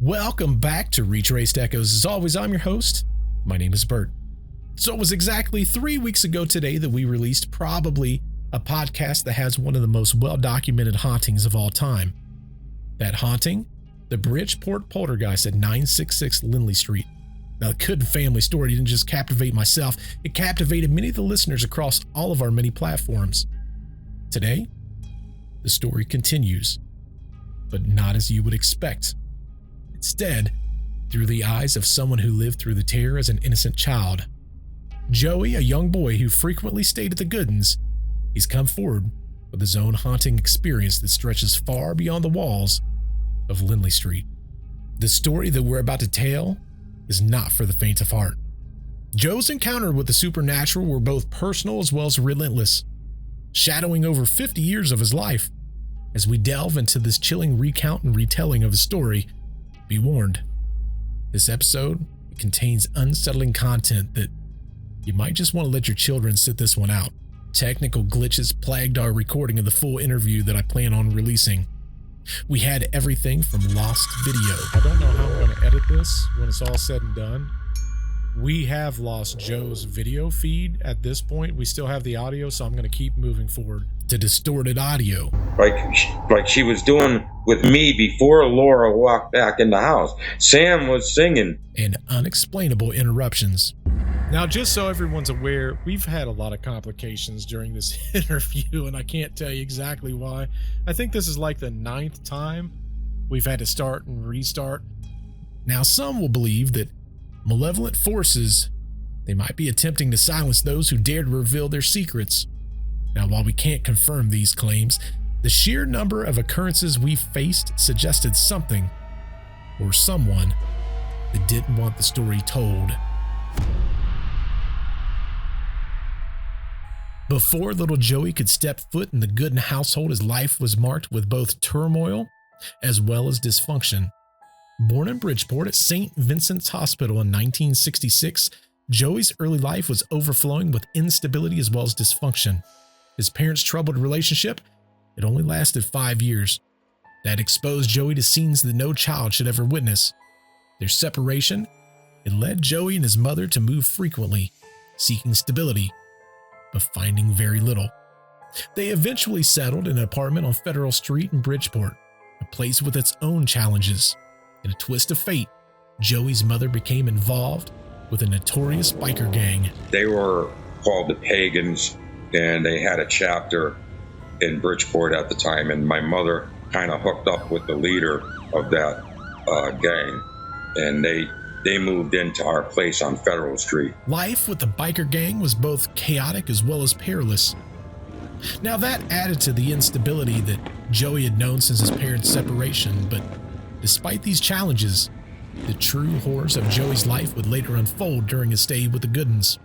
Welcome back to Retraced Echoes. As always, I'm your host. My name is Bert. So it was exactly 3 weeks ago today that we released probably a podcast that has one of the most well-documented hauntings of all time. That haunting? The Bridgeport Poltergeist at 966 Lindley Street. Now, the Good Family story didn't just captivate myself, it captivated many of the listeners across all of our many platforms. Today, the story continues, but not as you would expect. Instead, through the eyes of someone who lived through the terror as an innocent child. Joey, a young boy who frequently stayed at the Goodens, he's come forward with his own haunting experience that stretches far beyond the walls of Lindley Street. The story that we're about to tell is not for the faint of heart. Joe's encounter with the supernatural were both personal as well as relentless, shadowing over 50 years of his life. As we delve into this chilling recount and retelling of his story, be warned, this episode contains unsettling content that you might just want to let your children sit this one out. Technical glitches plagued our recording of the full interview that I plan on releasing. We had everything from lost video. I don't know how I'm going to edit this when it's all said and done. We have lost Joe's video feed at this point. We still have the audio, so I'm going to keep moving forward to distorted audio. Like she was doing with me before Laura walked back in the house. Sam was singing. And unexplainable interruptions. Now, just so everyone's aware, we've had a lot of complications during this interview, and I can't tell you exactly why. I think this is like the 9th time we've had to start and restart. Now, some will believe that malevolent forces, they might be attempting to silence those who dare to reveal their secrets. Now, while we can't confirm these claims, the sheer number of occurrences we faced suggested something or someone that didn't want the story told. Before little Joey could step foot in the Gooden household, his life was marked with both turmoil as well as dysfunction. Born in Bridgeport at St. Vincent's Hospital in 1966, Joey's early life was overflowing with instability as well as dysfunction. His parents' troubled relationship, it only lasted 5 years. That exposed Joey to scenes that no child should ever witness. Their separation, it led Joey and his mother to move frequently, seeking stability, but finding very little. They eventually settled in an apartment on Federal Street in Bridgeport, a place with its own challenges. In a twist of fate, Joey's mother became involved with a notorious biker gang. They were called the Pagans, and they had a chapter in Bridgeport at the time, and my mother kind of hooked up with the leader of that gang, and they moved into our place on Federal Street. Life with the biker gang was both chaotic as well as perilous. Now, that added to the instability that Joey had known since his parents' separation, but despite these challenges, the true horrors of Joey's life would later unfold during his stay with the Goodens.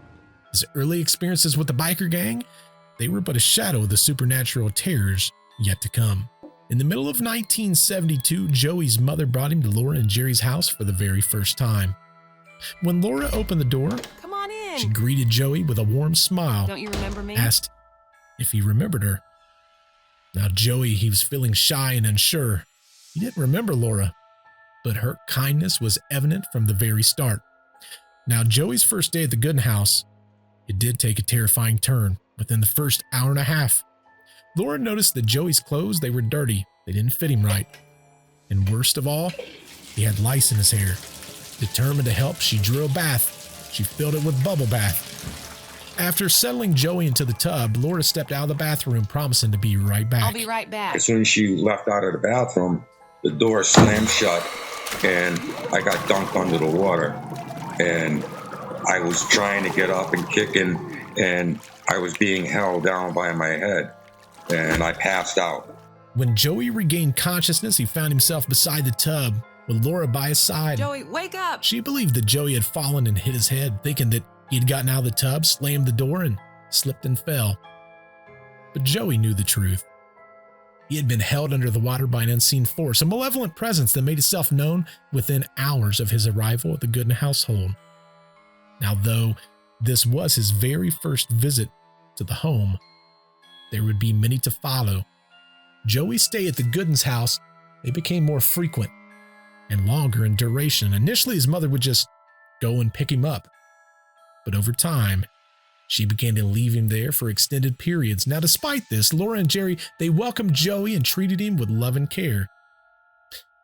His early experiences with the biker gang, they were but a shadow of the supernatural terrors yet to come. In the middle of 1972, Joey's mother brought him to Laura and Jerry's house for the very first time. When Laura opened the door, "Come on in," she greeted Joey with a warm smile. "Don't you remember me?" Asked if he remembered her. Now, Joey, he was feeling shy and unsure. He didn't remember Laura, but her kindness was evident from the very start. Now, Joey's first day at the Gooden house, it did take a terrifying turn within the first hour and a half. Laura noticed that Joey's clothes, they were dirty. They didn't fit him right. And worst of all, he had lice in his hair. Determined to help, she drew a bath. She filled it with bubble bath. After settling Joey into the tub, Laura stepped out of the bathroom, promising to be right back. "I'll be right back." As soon as she left out of the bathroom, the door slammed shut, and I got dunked under the water. And I was trying to get up and kicking, and I was being held down by my head, and I passed out. When Joey regained consciousness, he found himself beside the tub with Laura by his side. "Joey, wake up!" She believed that Joey had fallen and hit his head, thinking that he had gotten out of the tub, slammed the door, and slipped and fell. But Joey knew the truth. He had been held under the water by an unseen force, a malevolent presence that made itself known within hours of his arrival at the Gooden household. Now, though this was his very first visit to the home, there would be many to follow. Joey's stay at the Goodens house, they became more frequent. and longer in duration. Initially, his mother would just go and pick him up. But over time, she began to leave him there for extended periods. Now, despite this, Laura and Jerry, they welcomed Joey and treated him with love and care.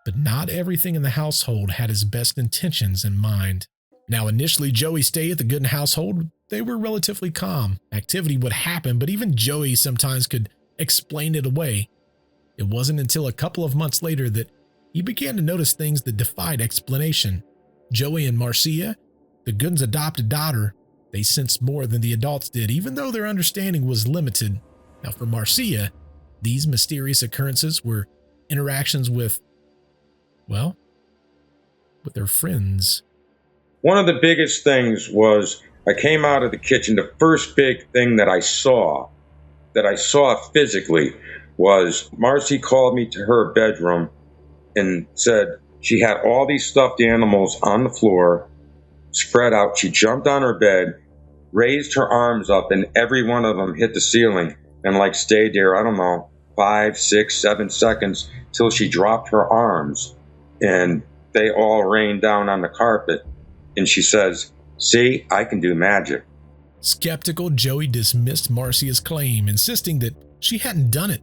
But not everything in the household had his best intentions in mind. Now, initially, Joey's stay at the Gooden household, they were relatively calm. Activity would happen, but even Joey sometimes could explain it away. It wasn't until a couple of months later that he began to notice things that defied explanation. Joey and Marcia, the Gooden's adopted daughter, they sensed more than the adults did, even though their understanding was limited. Now, for Marcia, these mysterious occurrences were interactions with their friends. One of the biggest things was I came out of the kitchen. The first big thing that I saw physically, was Marcy called me to her bedroom and said she had all these stuffed animals on the floor, spread out. She jumped on her bed, raised her arms up, and every one of them hit the ceiling and stayed there, I don't know, 5, 6, 7 seconds till she dropped her arms, and they all rained down on the carpet. And she says, "See, I can do magic." Skeptical, Joey dismissed Marcia's claim, insisting that she hadn't done it.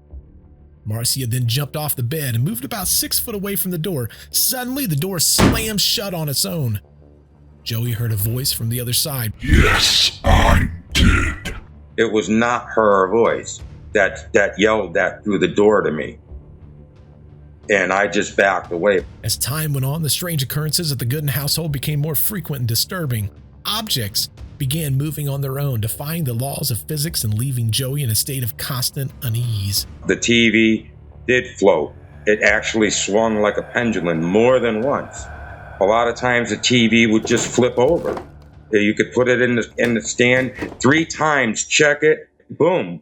Marcia then jumped off the bed and moved about 6 foot away from the door. Suddenly, the door slammed shut on its own. Joey heard a voice from the other side. "Yes, I did." It was not her voice that yelled that through the door to me. And I just backed away. As time went on, the strange occurrences at the Gooden household became more frequent and disturbing. Objects began moving on their own, defying the laws of physics and leaving Joey in a state of constant unease. The TV did float. It actually swung like a pendulum more than once. A lot of times the TV would just flip over. You could put it in the stand 3 times, check it, boom.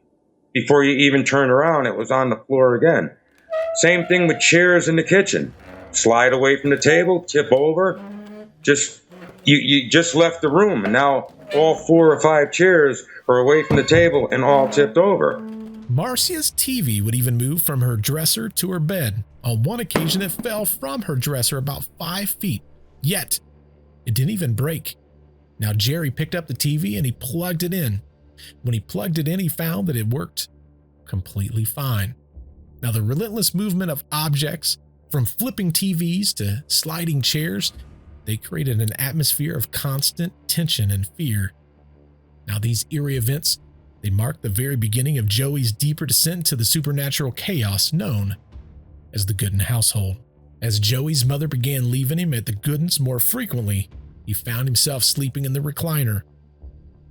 Before you even turned around, it was on the floor again. Same thing with chairs in the kitchen. Slide away from the table, tip over. You just left the room, and now all 4 or 5 chairs are away from the table and all tipped over. Marcia's TV would even move from her dresser to her bed. On one occasion, it fell from her dresser about 5 feet. Yet, it didn't even break. Now, Jerry picked up the TV and he plugged it in. When he plugged it in, he found that it worked completely fine. Now, the relentless movement of objects, from flipping TVs to sliding chairs, they created an atmosphere of constant tension and fear. Now, these eerie events, they marked the very beginning of Joey's deeper descent to the supernatural chaos known as the Gooden household. As Joey's mother began leaving him at the Goodens more frequently, he found himself sleeping in the recliner.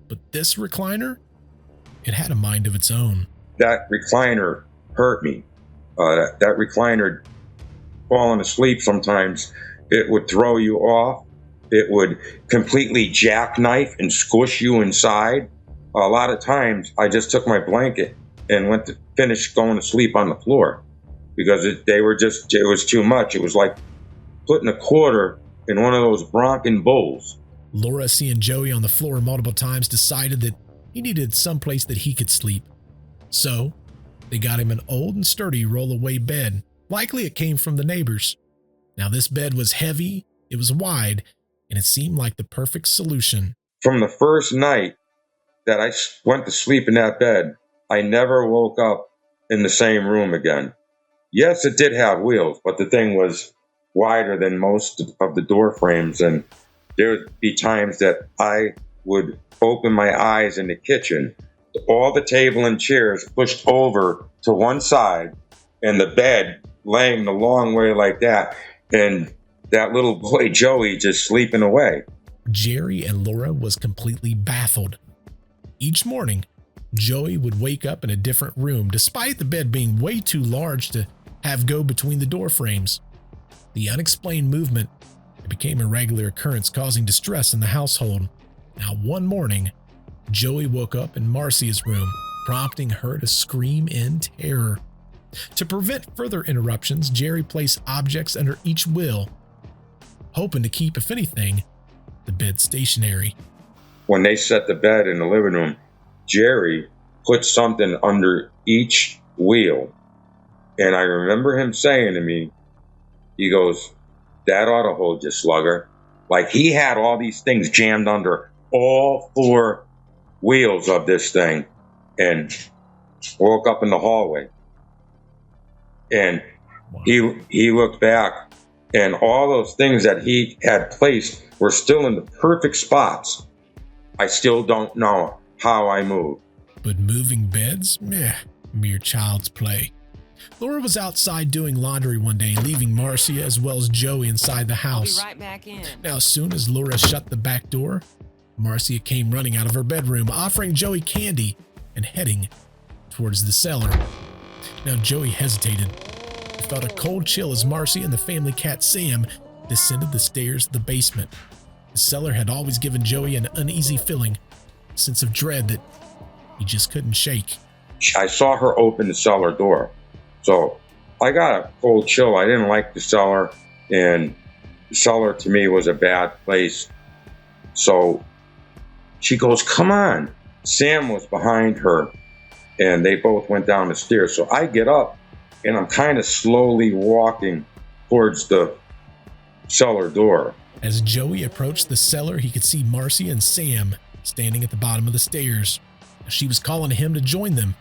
But this recliner, it had a mind of its own. That recliner hurt me. That recliner, falling asleep sometimes, it would throw you off. It would completely jackknife and squish you inside. A lot of times, I just took my blanket and went to finish going to sleep on the floor because it was too much. It was like putting a quarter in one of those Bronco Bulls. Laura, seeing Joey on the floor multiple times, decided that he needed someplace that he could sleep. So, they got him an old and sturdy roll-away bed. Likely it came from the neighbors. Now, this bed was heavy, it was wide, and it seemed like the perfect solution. From the first night that I went to sleep in that bed, I never woke up in the same room again. Yes, it did have wheels, but the thing was wider than most of the door frames, and there would be times that I would open my eyes in the kitchen, all the table and chairs pushed over to one side, and the bed laying the long way like that, and that little boy Joey just sleeping away. Jerry and Laura was completely baffled. Each morning, Joey would wake up in a different room, despite the bed being way too large to have go between the door frames. The unexplained movement, it became a regular occurrence, causing distress in the household. Now, one morning, Joey woke up in Marcia's room, prompting her to scream in terror. To prevent further interruptions, Jerry placed objects under each wheel, hoping to keep, if anything, the bed stationary. When they set the bed in the living room, Jerry put something under each wheel. And I remember him saying to me, he goes, That ought to hold you, slugger. Like, he had all these things jammed under all four wheels of this thing and woke up in the hallway. And he looked back, and all those things that he had placed were still in the perfect spots. I still don't know how I moved. But moving beds? Meh, mere child's play. Laura was outside doing laundry one day, leaving Marcia as well as Joey inside the I'll be house. right back in. Now, as soon as Laura shut the back door, Marcia came running out of her bedroom, offering Joey candy and heading towards the cellar. Now, Joey hesitated. He felt a cold chill as Marcia and the family cat Sam descended the stairs of the basement. The cellar had always given Joey an uneasy feeling, a sense of dread that he just couldn't shake. I saw her open the cellar door. So I got a cold chill. I didn't like the cellar, and the cellar to me was a bad place. So she goes, "Come on." Sam was behind her, and they both went down the stairs. So I get up, and I'm kind of slowly walking towards the cellar door. As Joey approached the cellar, he could see Marcia and Sam standing at the bottom of the stairs. She was calling to him to join them.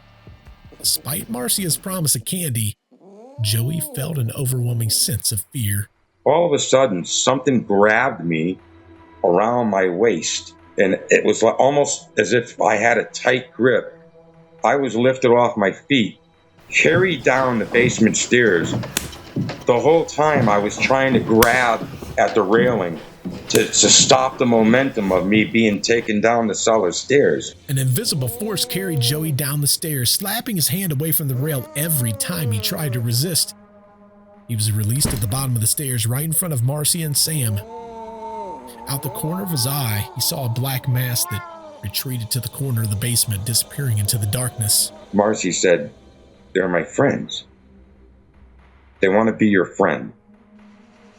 Despite Marcia's promise of candy, Joey felt an overwhelming sense of fear. All of a sudden, something grabbed me around my waist, and it was like, almost as if I had a tight grip. I was lifted off my feet, carried down the basement stairs. The whole time I was trying to grab at the railing to stop the momentum of me being taken down the cellar stairs. An invisible force carried Joey down the stairs, slapping his hand away from the rail every time he tried to resist. He was released at the bottom of the stairs right in front of Marcia and Sam. Out the corner of his eye, he saw a black mass that retreated to the corner of the basement, disappearing into the darkness. Marcy said, "They're my friends. They want to be your friend.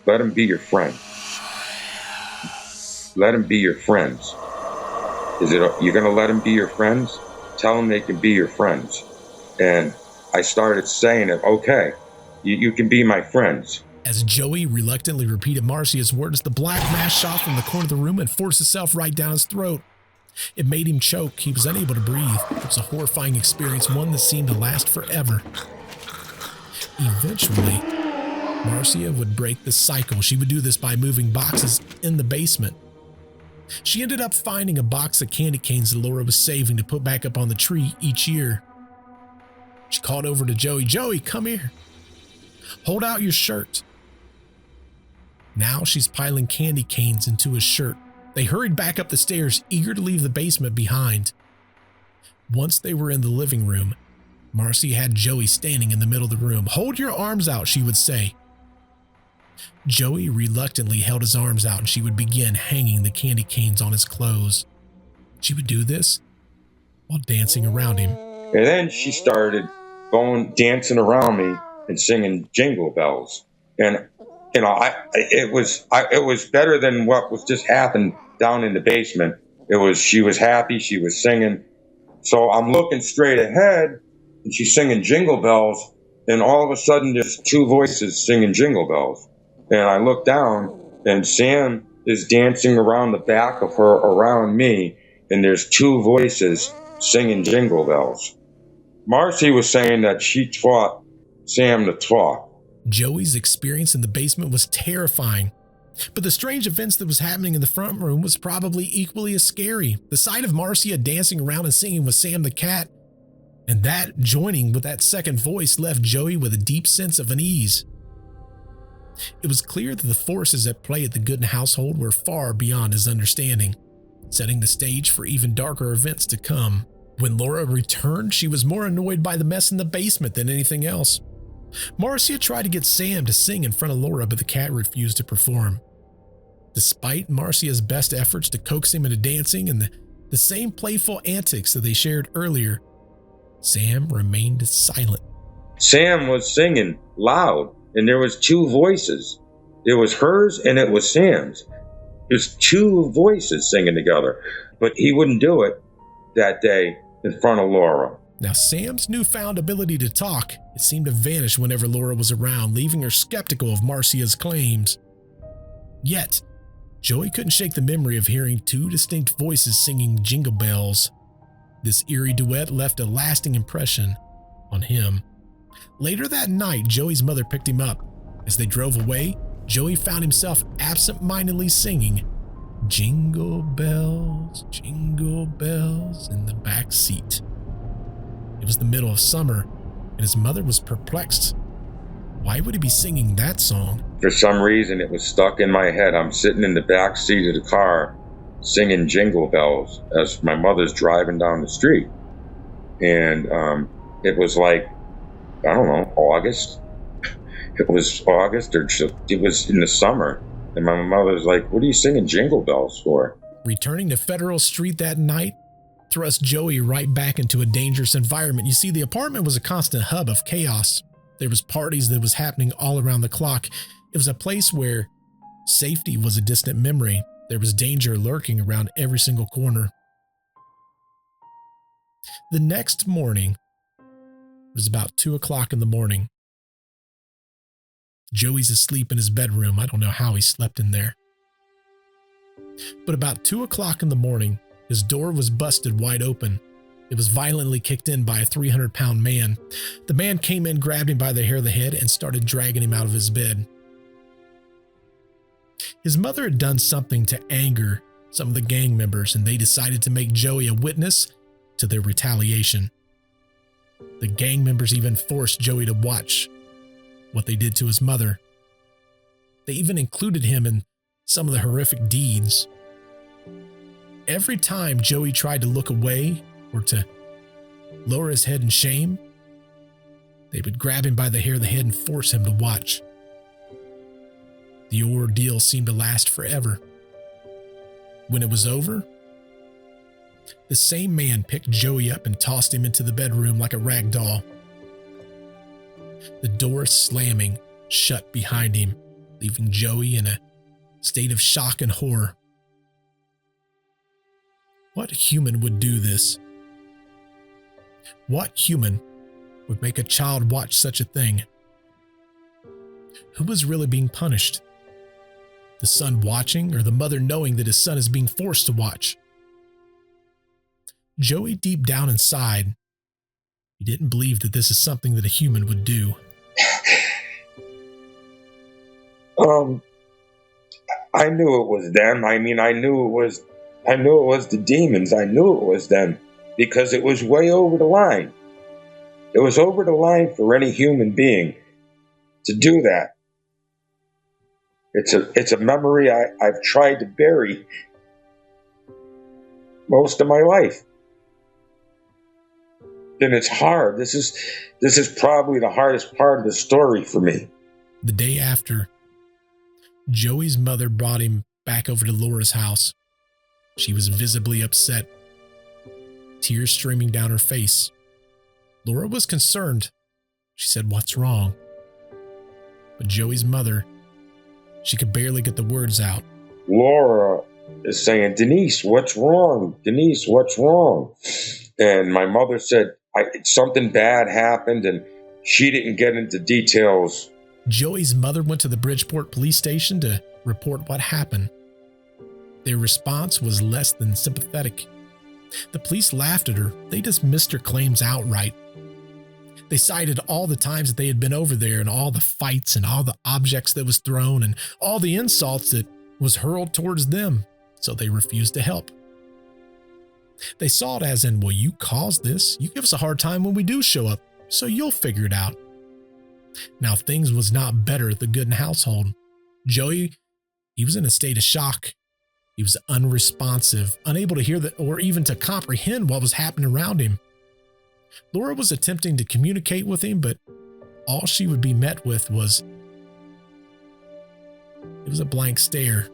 Let them be your friend. Let them be your friends. You're going to let them be your friends? Tell them they can be your friends." And I started saying it, "Okay, you can be my friends." As Joey reluctantly repeated Marcia's words, the black mass shot from the corner of the room and forced itself right down his throat. It made him choke. He was unable to breathe. It was a horrifying experience, one that seemed to last forever. Eventually, Marcia would break the cycle. She would do this by moving boxes in the basement. She ended up finding a box of candy canes that Laura was saving to put back up on the tree each year. She called over to Joey. "Joey, come here. Hold out your shirt." Now she's piling candy canes into his shirt. They hurried back up the stairs, eager to leave the basement behind. Once they were in the living room, Marcy had Joey standing in the middle of the room. "Hold your arms out," she would say. Joey reluctantly held his arms out, and she would begin hanging the candy canes on his clothes. She would do this while dancing around him. And then she started dancing around me and singing Jingle Bells. And it was better than what was just happened down in the basement. She was happy, she was singing. So I'm looking straight ahead, and she's singing Jingle Bells, and all of a sudden there's two voices singing Jingle Bells. And I look down, and Sam is dancing around the back of her, around me, and there's two voices singing Jingle Bells. Marcy was saying that she taught Sam to talk. Joey's experience in the basement was terrifying, but the strange events that was happening in the front room was probably equally as scary. The sight of Marcia dancing around and singing with Sam the cat, and that joining with that second voice, left Joey with a deep sense of unease. It was clear that the forces at play at the Gooden household were far beyond his understanding, setting the stage for even darker events to come. When Laura returned, she was more annoyed by the mess in the basement than anything else. Marcia tried to get Sam to sing in front of Laura, but the cat refused to perform. Despite Marcia's best efforts to coax him into dancing and the same playful antics that they shared earlier, Sam remained silent. Sam was singing loud, and there was two voices. It was hers and it was Sam's. There's two voices singing together, but he wouldn't do it that day in front of Laura. Now, Sam's newfound ability to talk, it seemed to vanish whenever Laura was around, leaving her skeptical of Marcia's claims. Yet, Joey couldn't shake the memory of hearing two distinct voices singing Jingle Bells. This eerie duet left a lasting impression on him. Later that night, Joey's mother picked him up. As they drove away, Joey found himself absent-mindedly singing Jingle Bells, Jingle Bells in the back seat. It was the middle of summer, and his mother was perplexed. Why would he be singing that song? For some reason, it was stuck in my head. I'm sitting in the back seat of the car singing Jingle Bells as my mother's driving down the street. And it was like, I don't know, August. It was August, or it was in the summer. And my mother's like, what are you singing Jingle Bells for? Returning to Federal Street that night thrust Joey right back into a dangerous environment. You see, the apartment was a constant hub of chaos. There was parties that was happening all around the clock. It was a place where safety was a distant memory. There was danger lurking around every single corner. The next morning, it was about 2 o'clock in the morning. Joey's asleep in his bedroom. I don't know how he slept in there. But about 2 o'clock in the morning, his door was busted wide open. It was violently kicked in by a 300-pound man. The man came in, grabbed him by the hair of the head, and started dragging him out of his bed. His mother had done something to anger some of the gang members, and they decided to make Joey a witness to their retaliation. The gang members even forced Joey to watch what they did to his mother. They even included him in some of the horrific deeds. Every time Joey tried to look away or to lower his head in shame, they would grab him by the hair of the head and force him to watch. The ordeal seemed to last forever. When it was over, the same man picked Joey up and tossed him into the bedroom like a rag doll. The door slamming shut behind him, leaving Joey in a state of shock and horror. What human would do this? What human would make a child watch such a thing? Who was really being punished? The son watching, or the mother knowing that his son is being forced to watch? Joey, deep down inside, he didn't believe that this is something that a human would do. I knew it was them. I mean, I knew it was the demons. I knew it was them because it was way over the line. It was over the line for any human being to do that. It's a memory I've tried to bury most of my life. And it's hard. This is probably the hardest part of the story for me. The day after, Joey's mother brought him back over to Laura's house. She was visibly upset, tears streaming down her face. Laura was concerned. She said, "What's wrong?" But Joey's mother, she could barely get the words out. Laura is saying, "Denise, what's wrong? Denise, what's wrong?" And my mother said, something bad happened, and she didn't get into details. Joey's mother went to the Bridgeport police station to report what happened. Their response was less than sympathetic. The police laughed at her. They dismissed her claims outright. They cited all the times that they had been over there and all the fights and all the objects that was thrown and all the insults that was hurled towards them, so they refused to help. They saw it as in, well, you caused this. You give us a hard time when we do show up, so you'll figure it out. Now, things was not better at the Gooden household. Joey, he was in a state of shock. He was unresponsive, unable to hear or even to comprehend what was happening around him. Laura was attempting to communicate with him, but all she would be met with was a blank stare.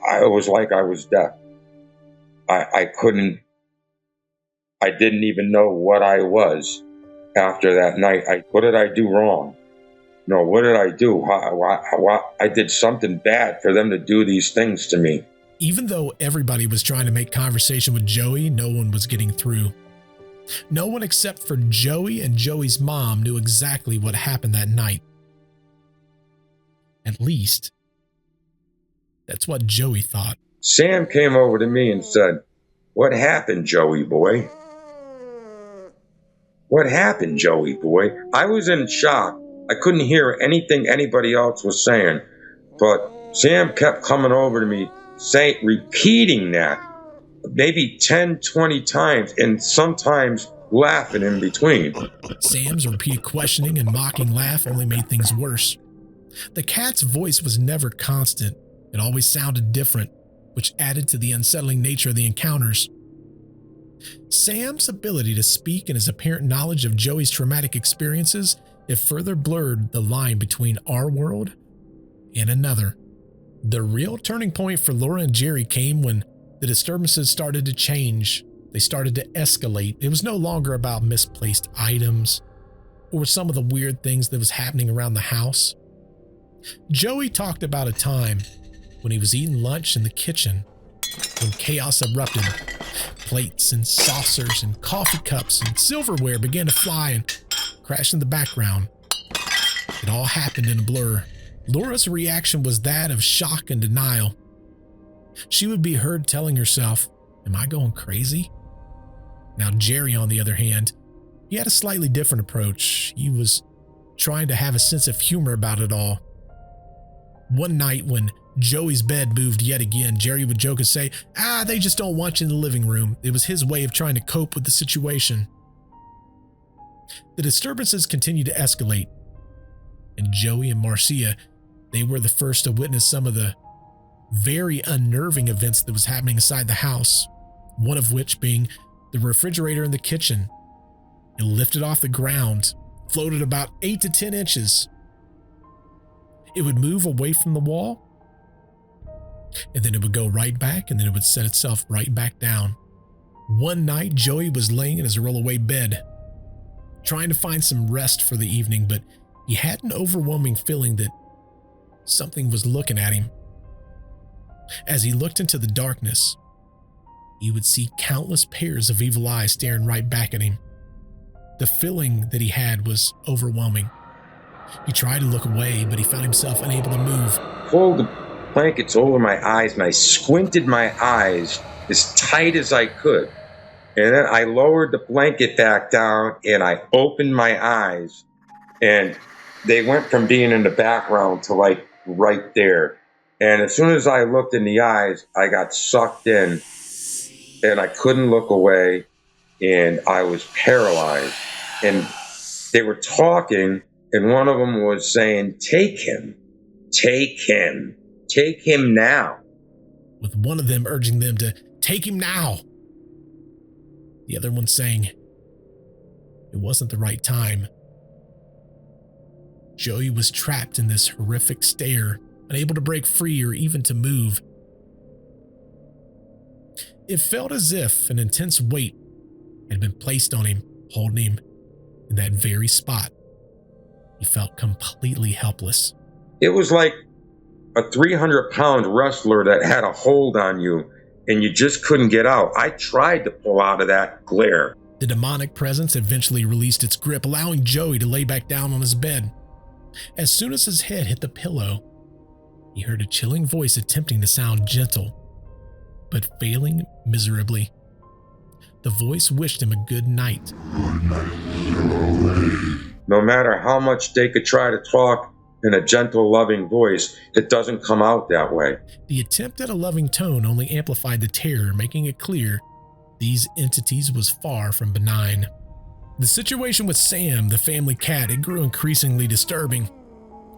I was like I was deaf. I didn't even know what I was after that night. What did I do wrong? No, what did I do? I did something bad for them to do these things to me. Even though everybody was trying to make conversation with Joey, no one was getting through. No one except for Joey and Joey's mom knew exactly what happened that night. At least, That's what Joey thought. Sam came over to me and said, "What happened, Joey boy? What happened, Joey boy?" I was in shock. I couldn't hear anything anybody else was saying, but Sam kept coming over to me, repeating that maybe 10, 20 times, and sometimes laughing in between. Sam's repeated questioning and mocking laugh only made things worse. The cat's voice was never constant. It always sounded different, which added to the unsettling nature of the encounters. Sam's ability to speak and his apparent knowledge of Joey's traumatic experiences, it further blurred the line between our world and another. The real turning point for Laura and Jerry came when the disturbances started to change. They started to escalate. It was no longer about misplaced items or some of the weird things that was happening around the house. Joey talked about a time when he was eating lunch in the kitchen when chaos erupted. Plates and saucers and coffee cups and silverware began to fly and crash in the background. It all happened in a blur. Laura's reaction was that of shock and denial. She would be heard telling herself, "Am I going crazy?" Now Jerry, on the other hand, he had a slightly different approach. He was trying to have a sense of humor about it all. One night when Joey's bed moved yet again, Jerry would joke and say, "They just don't want you in the living room." It was his way of trying to cope with the situation. The disturbances continued to escalate, and Joey and Marcia, they were the first to witness some of the very unnerving events that was happening inside the house, one of which being the refrigerator in the kitchen. It lifted off the ground, floated about 8 to 10 inches. It would move away from the wall, and then it would go right back, and then it would set itself right back down. One night, Joey was laying in his rollaway bed, trying to find some rest for the evening, but he had an overwhelming feeling that something was looking at him. As he looked into the darkness, he would see countless pairs of evil eyes staring right back at him. The feeling that he had was overwhelming. He tried to look away, but he found himself unable to move. Pulled the blankets over my eyes, and I squinted my eyes as tight as I could. And then I lowered the blanket back down, and I opened my eyes, and they went from being in the background to like right there. And as soon as I looked in the eyes, I got sucked in, and I couldn't look away, and I was paralyzed. And they were talking, and one of them was saying, "Take him, take him, take him now." With one of them urging them to take him now. The other one saying it wasn't the right time. Joey was trapped in this horrific stare, unable to break free or even to move. It felt as if an intense weight had been placed on him, holding him in that very spot. He felt completely helpless. It was like a 300-pound wrestler that had a hold on you, and you just couldn't get out. I tried to pull out of that glare. The demonic presence eventually released its grip, allowing Joey to lay back down on his bed. As soon as his head hit the pillow, he heard a chilling voice attempting to sound gentle, but failing miserably. The voice wished him a good night. No matter how much they could try to talk in a gentle, loving voice, it doesn't come out that way. The attempt at a loving tone only amplified the terror, making it clear these entities was far from benign. The situation with Sam, the family cat, it grew increasingly disturbing.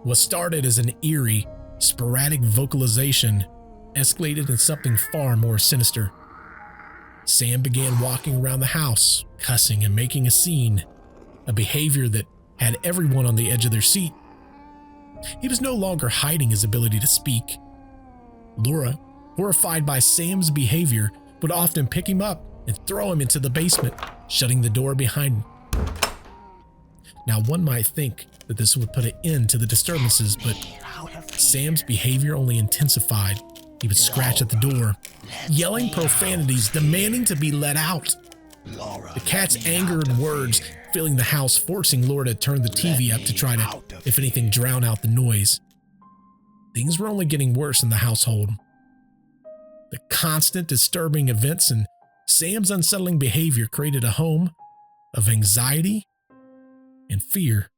What started as an eerie, sporadic vocalization escalated into something far more sinister. Sam began walking around the house, cussing and making a scene, a behavior that had everyone on the edge of their seat. He was no longer hiding his ability to speak. Laura, horrified by Sam's behavior, would often pick him up and throw him into the basement, shutting the door behind him. Now, one might think that this would put an end to the disturbances, but Sam's behavior only intensified. He would scratch at the door, yelling profanities, demanding to be let out. The cat's anger and words filling the house, forcing Laura to turn the TV up to try to, if anything, drown out the noise. things were only getting worse in the household. The constant disturbing events and Sam's unsettling behavior created a home of anxiety and fear.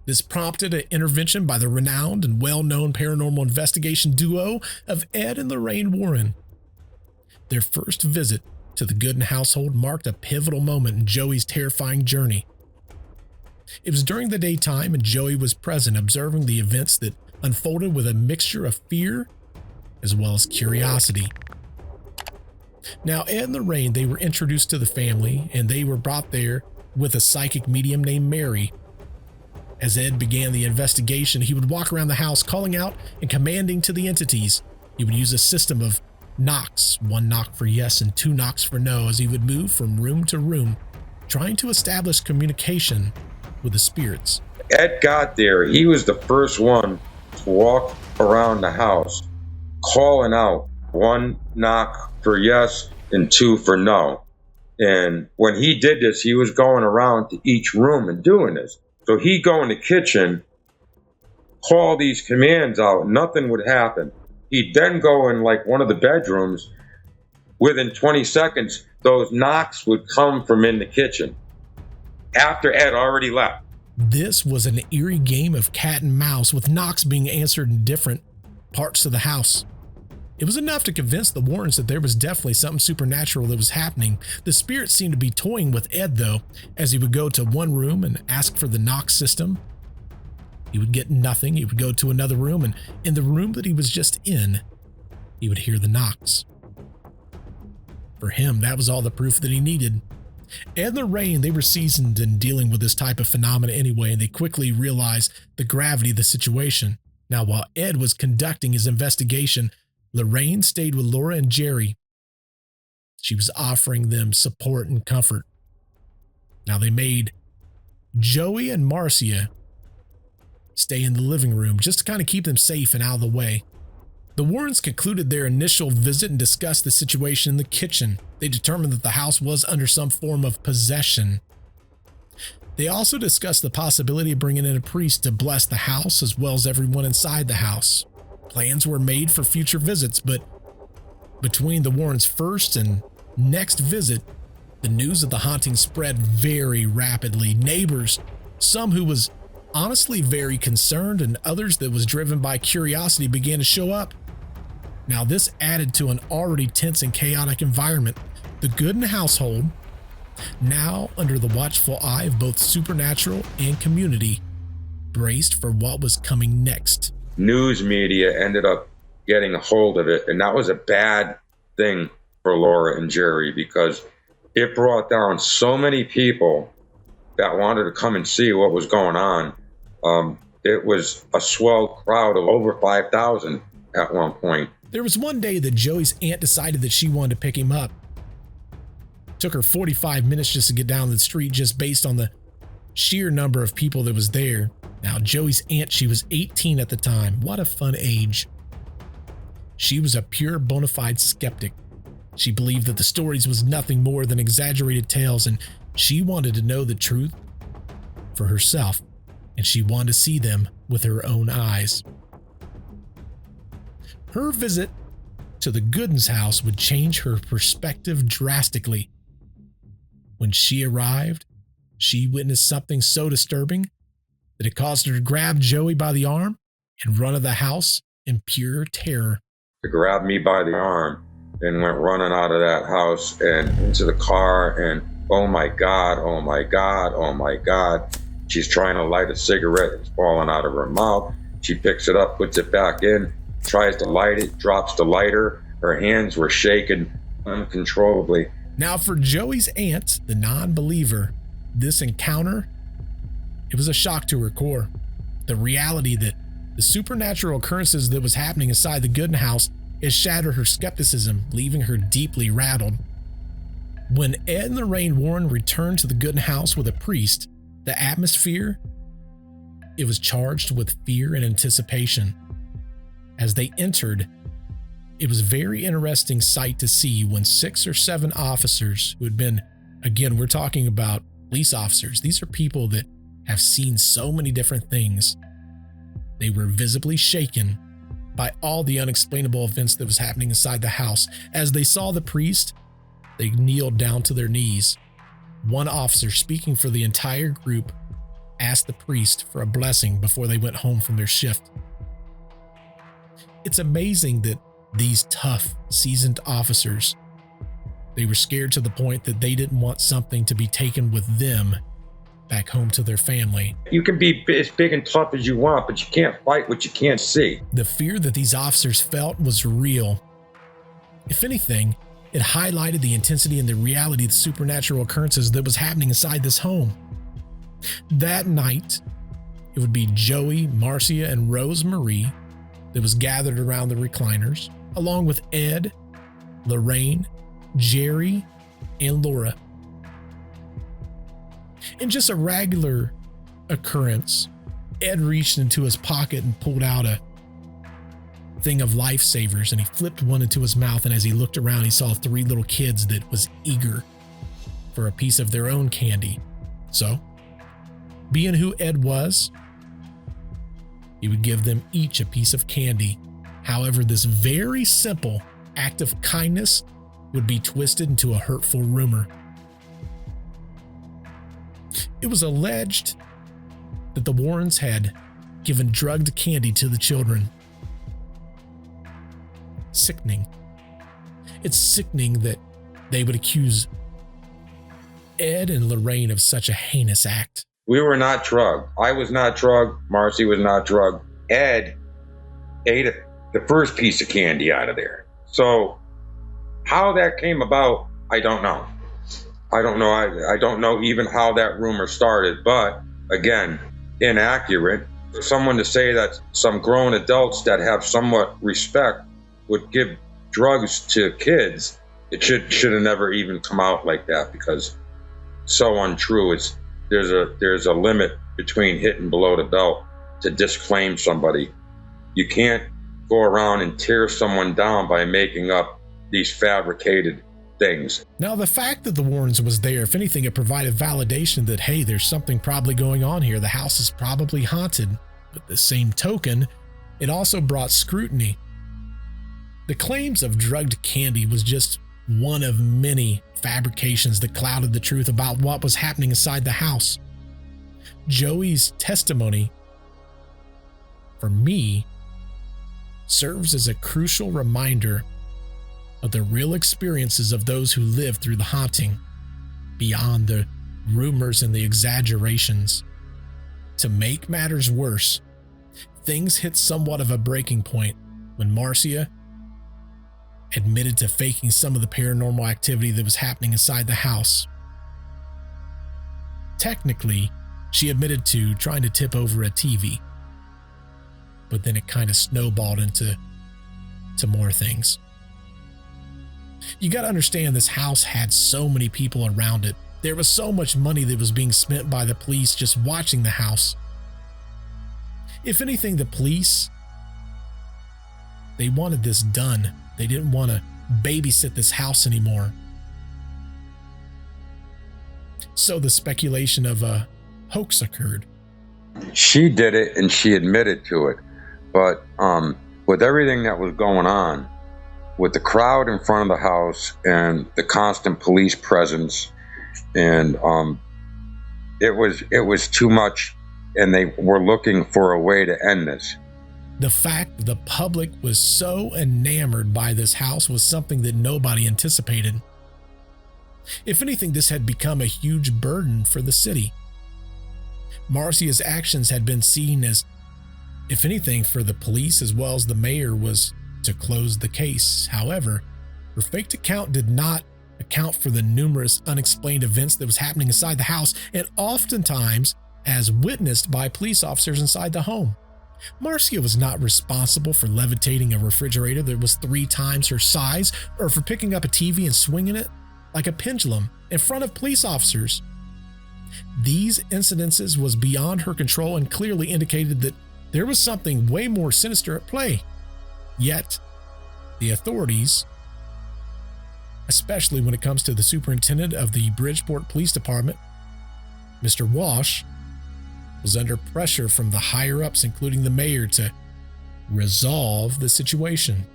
This prompted an intervention by the renowned and well-known paranormal investigation duo of Ed and Lorraine Warren. Their first visit to the Gooden household marked a pivotal moment in Joey's terrifying journey. It was during the daytime, and Joey was present, observing the events that unfolded with a mixture of fear as well as curiosity. Now, Ed and Lorraine, they were introduced to the family, and they were brought there with a psychic medium named Mary. As Ed began the investigation, he would walk around the house calling out and commanding to the entities. He would use a system of knocks, 1 knock for yes and 2 knocks for no, as he would move from room to room, trying to establish communication with the spirits. Ed got there. He was the first one to walk around the house, calling out 1 knock for yes and 2 for no. And when he did this, he was going around to each room and doing this. So he'd go in the kitchen, call these commands out, nothing would happen. He'd then go in like one of the bedrooms. Within 20 seconds, those knocks would come from in the kitchen after Ed already left. This was an eerie game of cat and mouse, with knocks being answered in different parts of the house. It was enough to convince the Warrens that there was definitely something supernatural that was happening. The spirits seemed to be toying with Ed, though, as he would go to one room and ask for the knock system. He would get nothing. He would go to another room, and in the room that he was just in, he would hear the knocks. For him, that was all the proof that he needed. Ed and Lorraine, they were seasoned in dealing with this type of phenomena anyway, and they quickly realized the gravity of the situation. Now, while Ed was conducting his investigation, Lorraine stayed with Laura and Jerry. She was offering them support and comfort. Now, they made Joey and Marcia stay in the living room just to kind of keep them safe and out of the way. The Warrens concluded their initial visit and discussed the situation in the kitchen. They determined that the house was under some form of possession. They also discussed the possibility of bringing in a priest to bless the house as well as everyone inside the house. Plans were made for future visits, but between the Warrens' first and next visit, the news of the haunting spread very rapidly. Neighbors, some who was honestly very concerned and others that was driven by curiosity, began to show up. Now, this added to an already tense and chaotic environment. The Gooden household, now under the watchful eye of both supernatural and community, braced for what was coming next. News media ended up getting a hold of it, and that was a bad thing for Laura and Jerry because it brought down so many people that wanted to come and see what was going on. It was a swell crowd of over 5,000 at one point. There was one day that Joey's aunt decided that she wanted to pick him up. It took her 45 minutes just to get down the street, just based on the sheer number of people that was there. Now, Joey's aunt, she was 18 at the time. What a fun age. She was a pure bona fide skeptic. She believed that the stories was nothing more than exaggerated tales, and she wanted to know the truth for herself, and she wanted to see them with her own eyes. Her visit to the Goodens house would change her perspective drastically. When she arrived, she witnessed something so disturbing that it caused her to grab Joey by the arm and run out of the house in pure terror. She grabbed me by the arm and went running out of that house and into the car, and oh my God, oh my God, oh my God. She's trying to light a cigarette, it's falling out of her mouth. She picks it up, puts it back in, tries to light it, drops the lighter. Her hands were shaking uncontrollably. Now, for Joey's aunt, the non-believer, this encounter, it was a shock to her core. The reality that the supernatural occurrences that was happening inside the Gooden house, it shattered her skepticism, leaving her deeply rattled. When Ed and Lorraine Warren returned to the Gooden house with a priest, the atmosphere, it was charged with fear and anticipation. As they entered, it was a very interesting sight to see when 6 or 7 officers who had been, again, we're talking about police officers. These are people that have seen so many different things. They were visibly shaken by all the unexplainable events that was happening inside the house. As they saw the priest, they kneeled down to their knees. One officer, speaking for the entire group, asked the priest for a blessing before they went home from their shift. It's amazing that these tough, seasoned officers, they were scared to the point that they didn't want something to be taken with them back home to their family. You can be as big and tough as you want, but you can't fight what you can't see. The fear that these officers felt was real. If anything, it highlighted the intensity and the reality of the supernatural occurrences that was happening inside this home. That night, it would be Joey, Marcia, and Rose Marie that was gathered around the recliners, along with Ed, Lorraine, Jerry, and Laura. In just a regular occurrence, Ed reached into his pocket and pulled out a thing of lifesavers, and he flipped one into his mouth, and as he looked around, he saw 3 little kids that was eager for a piece of their own candy. So, being who Ed was, he would give them each a piece of candy. However, this very simple act of kindness would be twisted into a hurtful rumor. It was alleged that the Warrens had given drugged candy to the children. Sickening. It's sickening that they would accuse Ed and Lorraine of such a heinous act. We were not drugged. I was not drugged. Marcy was not drugged. Ed ate the first piece of candy out of there. So how that came about, I don't know. I don't know even how that rumor started, but again, inaccurate. For someone to say that some grown adults that have somewhat respect would give drugs to kids, it should have never even come out like that, because so untrue. There's a limit between hitting below the belt to disclaim somebody. You can't go around and tear someone down by making up these fabricated things. Now, the fact that the Warrens was there, if anything, it provided validation that, hey, there's something probably going on here. The house is probably haunted. But the same token, it also brought scrutiny. The claims of drugged candy was just one of many fabrications that clouded the truth about what was happening inside the house. Joey's testimony, for me, serves as a crucial reminder of the real experiences of those who lived through the haunting, beyond the rumors and the exaggerations. To make matters worse, things hit somewhat of a breaking point when Marcia admitted to faking some of the paranormal activity that was happening inside the house. Technically, she admitted to trying to tip over a TV, but then it kind of snowballed into more things. You got to understand, this house had so many people around it. There was so much money that was being spent by the police just watching the house. If anything, the police, they wanted this done. They didn't want to babysit this house anymore. So the speculation of a hoax occurred. She did it and she admitted to it. But with everything that was going on, with the crowd in front of the house and the constant police presence, and it was too much, and they were looking for a way to end this. The fact that the public was so enamored by this house was something that nobody anticipated. If anything, this had become a huge burden for the city. Marcia's actions had been seen as, if anything, for the police as well as the mayor, was to close the case. However, her faked account did not account for the numerous unexplained events that was happening inside the house, and oftentimes as witnessed by police officers inside the home. Marcia was not responsible for levitating a refrigerator that was 3 times her size, or for picking up a TV and swinging it like a pendulum in front of police officers. These incidences was beyond her control and clearly indicated that there was something way more sinister at play. Yet, the authorities, especially when it comes to the superintendent of the Bridgeport Police Department, Mr. Walsh, was under pressure from the higher-ups, including the mayor, to resolve the situation.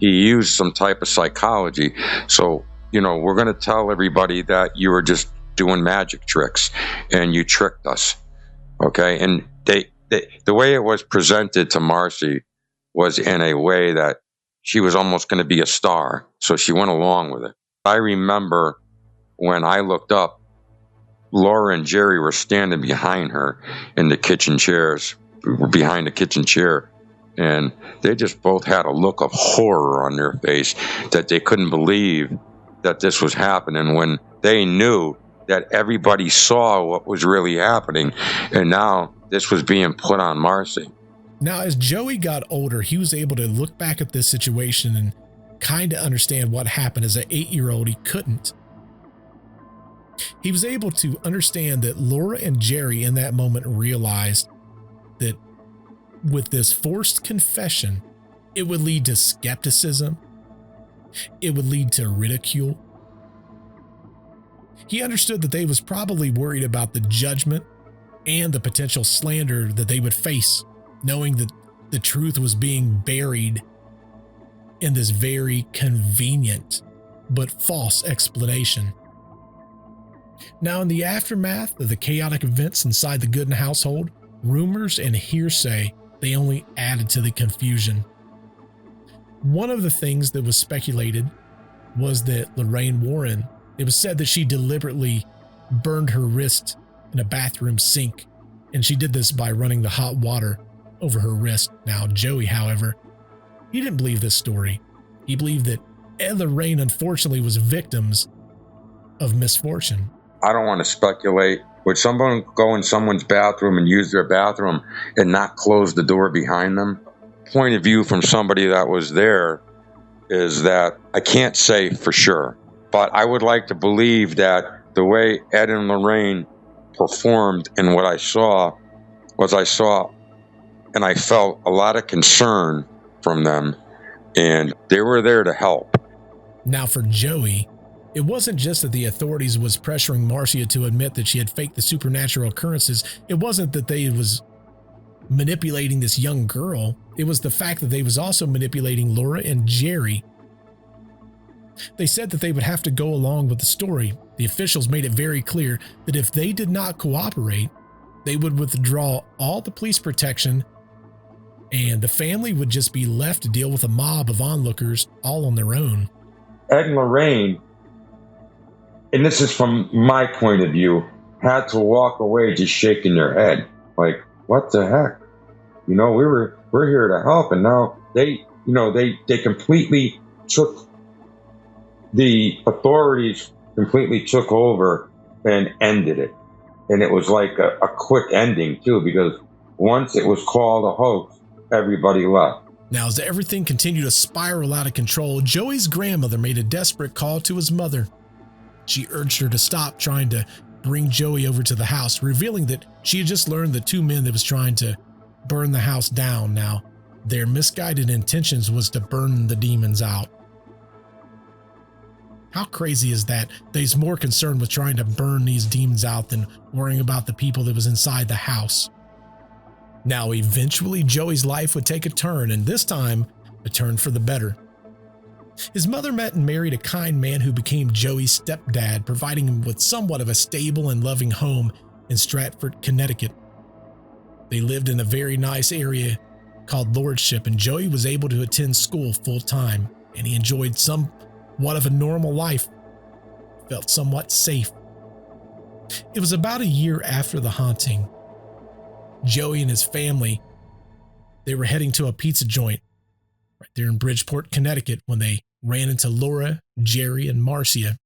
He used some type of psychology. So, we're going to tell everybody that you were just doing magic tricks and you tricked us. Okay. And the way it was presented to Marcy was in a way that she was almost going to be a star. So she went along with it. I remember when I looked up, Laura and Jerry were standing behind her in the kitchen chairs, behind the kitchen chair. And they just both had a look of horror on their face that they couldn't believe that this was happening, when they knew that everybody saw what was really happening. And now this was being put on Marcy. Now, as Joey got older, he was able to look back at this situation and kind of understand what happened. As an 8-year-old, he couldn't. He was able to understand that Laura and Jerry in that moment realized that with this forced confession, it would lead to skepticism. It would lead to ridicule. He understood that they was probably worried about the judgment and the potential slander that they would face, knowing that the truth was being buried in this very convenient but false explanation. Now, in the aftermath of the chaotic events inside the Gooden household, rumors and hearsay, they only added to the confusion. One of the things that was speculated was that Lorraine Warren, it was said that she deliberately burned her wrist in a bathroom sink, and she did this by running the hot water over her wrist. Now, Joey, however, he didn't believe this story. He believed that Ed and Lorraine unfortunately was victims of misfortune. I don't want to speculate. Would someone go in someone's bathroom and use their bathroom and not close the door behind them? Point of view from somebody that was there is that I can't say for sure, but I would like to believe that the way Ed and Lorraine performed and what I saw and I felt a lot of concern from them, and they were there to help. Now, for Joey, it wasn't just that the authorities was pressuring Marcia to admit that she had faked the supernatural occurrences. It wasn't that they was manipulating this young girl. It was the fact that they was also manipulating Laura and Jerry. They said that they would have to go along with the story. The officials made it very clear that if they did not cooperate, they would withdraw all the police protection, and the family would just be left to deal with a mob of onlookers all on their own. Ed and Lorraine, and this is from my point of view, had to walk away just shaking their head. Like, what the heck? We're here to help. And now they completely took, the authorities completely took over and ended it. And it was like a quick ending too, because once it was called a hoax, everybody left. Now, as everything continued to spiral out of control, Joey's grandmother made a desperate call to his mother. She urged her to stop trying to bring Joey over to the house, revealing that she had just learned the two men that was trying to burn the house down. Now, their misguided intentions was to burn the demons out. How crazy is that? They's more concerned with trying to burn these demons out than worrying about the people that was inside the house. Now, eventually, Joey's life would take a turn, and this time, a turn for the better. His mother met and married a kind man who became Joey's stepdad, providing him with somewhat of a stable and loving home in Stratford, Connecticut. They lived in a very nice area called Lordship, and Joey was able to attend school full time, and he enjoyed somewhat of a normal life, felt somewhat safe. It was about a year after the haunting. Joey and his family, they were heading to a pizza joint right there in Bridgeport, Connecticut, when they ran into Laura, Jerry, and Marcia.